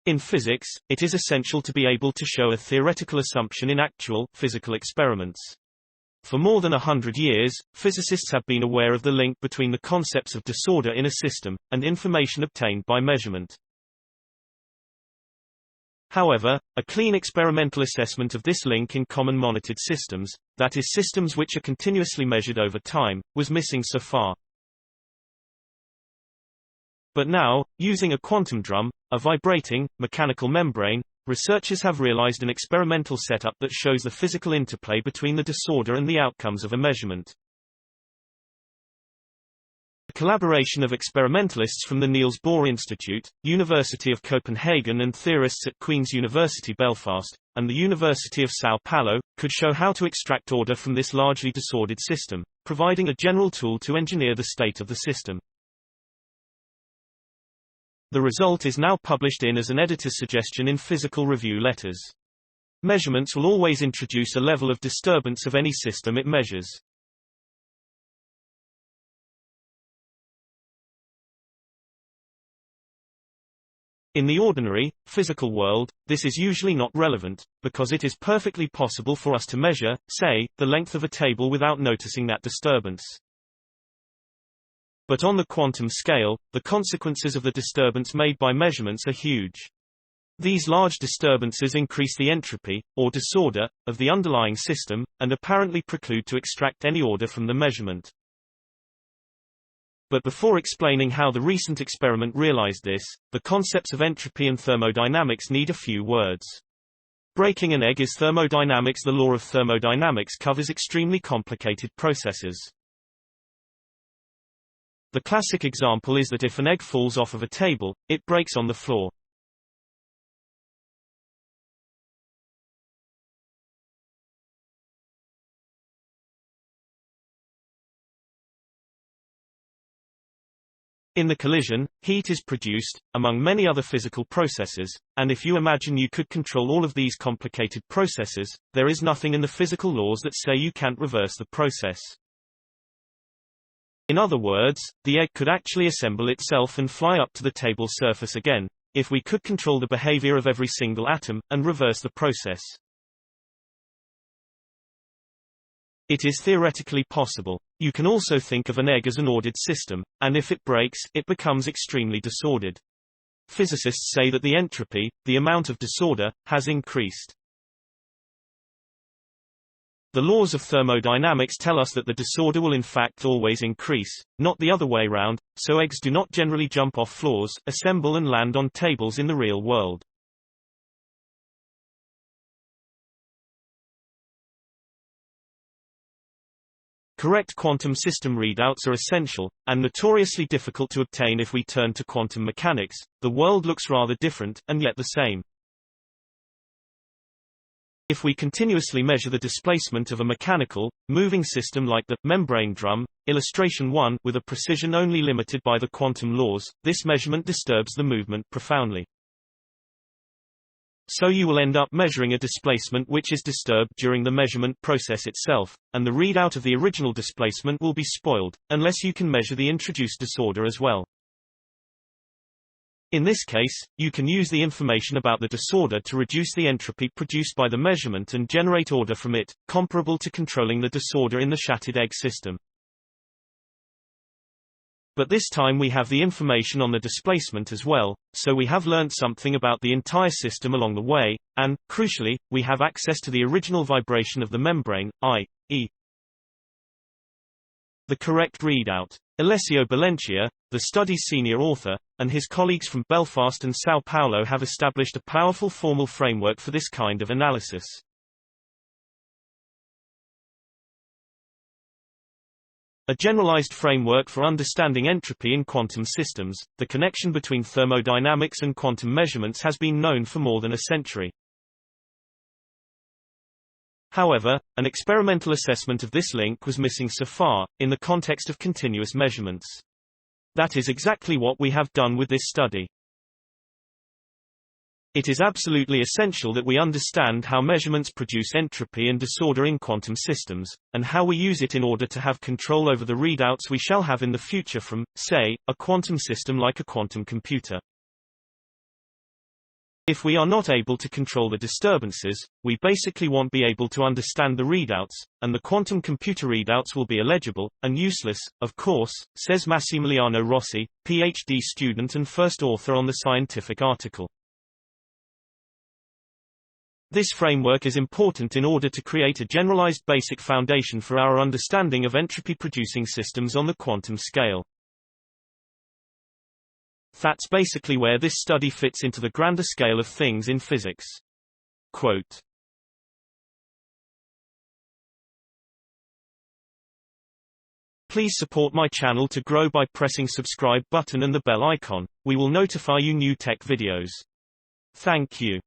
In physics, it is essential to be able to show a theoretical assumption in actual, physical experiments. For more than 100 years, physicists have been aware of the link between the concepts of disorder in a system, and information obtained by measurement. However, a clean experimental assessment of this link in common monitored systems, that is systems which are continuously measured over time, was missing so far. But now, using a quantum drum, a vibrating, mechanical membrane, researchers have realized an experimental setup that shows the physical interplay between the disorder and the outcomes of a measurement. A collaboration of experimentalists from the Niels Bohr Institute, University of Copenhagen and theorists at Queen's University Belfast, and the University of São Paulo, could show how to extract order from this largely disordered system, providing a general tool to engineer the state of the system. The result is now published as an editor's suggestion in Physical Review Letters. Measurements will always introduce a level of disturbance of any system it measures. In the ordinary, physical world, this is usually not relevant, because it is perfectly possible for us to measure, say, the length of a table without noticing that disturbance. But on the quantum scale, the consequences of the disturbance made by measurements are huge. These large disturbances increase the entropy, or disorder, of the underlying system, and apparently preclude to extract any order from the measurement. But before explaining how the recent experiment realized this, the concepts of entropy and thermodynamics need a few words. Breaking an egg is thermodynamics. The law of thermodynamics covers extremely complicated processes. The classic example is that if an egg falls off of a table, it breaks on the floor. In the collision, heat is produced, among many other physical processes, and if you imagine you could control all of these complicated processes, there is nothing in the physical laws that say you can't reverse the process. In other words, the egg could actually assemble itself and fly up to the table surface again, if we could control the behavior of every single atom, and reverse the process. It is theoretically possible. You can also think of an egg as an ordered system, and if it breaks, it becomes extremely disordered. Physicists say that the entropy, the amount of disorder, has increased. The laws of thermodynamics tell us that the disorder will in fact always increase, not the other way round, so eggs do not generally jump off floors, assemble and land on tables in the real world. Correct quantum system readouts are essential, and notoriously difficult to obtain. If we turn to quantum mechanics, the world looks rather different, and yet the same. If we continuously measure the displacement of a mechanical, moving system like the membrane drum, illustration 1, with a precision only limited by the quantum laws, this measurement disturbs the movement profoundly. So you will end up measuring a displacement which is disturbed during the measurement process itself, and the readout of the original displacement will be spoiled, unless you can measure the introduced disorder as well. In this case, you can use the information about the disorder to reduce the entropy produced by the measurement and generate order from it, comparable to controlling the disorder in the shattered egg system. But this time we have the information on the displacement as well, so we have learned something about the entire system along the way, and, crucially, we have access to the original vibration of the membrane, i.e. the correct readout. Alessio Balencia, the study's senior author, and his colleagues from Belfast and São Paulo have established a powerful formal framework for this kind of analysis. A generalized framework for understanding entropy in quantum systems, the connection between thermodynamics and quantum measurements has been known for more than a century. However, an experimental assessment of this link was missing so far, in the context of continuous measurements. That is exactly what we have done with this study. It is absolutely essential that we understand how measurements produce entropy and disorder in quantum systems, and how we use it in order to have control over the readouts we shall have in the future from, say, a quantum system like a quantum computer. If we are not able to control the disturbances, we basically won't be able to understand the readouts, and the quantum computer readouts will be illegible, and useless, of course, says Massimiliano Rossi, PhD student and first author on the scientific article. This framework is important in order to create a generalized basic foundation for our understanding of entropy-producing systems on the quantum scale. That's basically where this study fits into the grander scale of things in physics. Quote, "Please support my channel to grow by pressing subscribe button and the bell icon. We will notify you new tech videos. Thank you."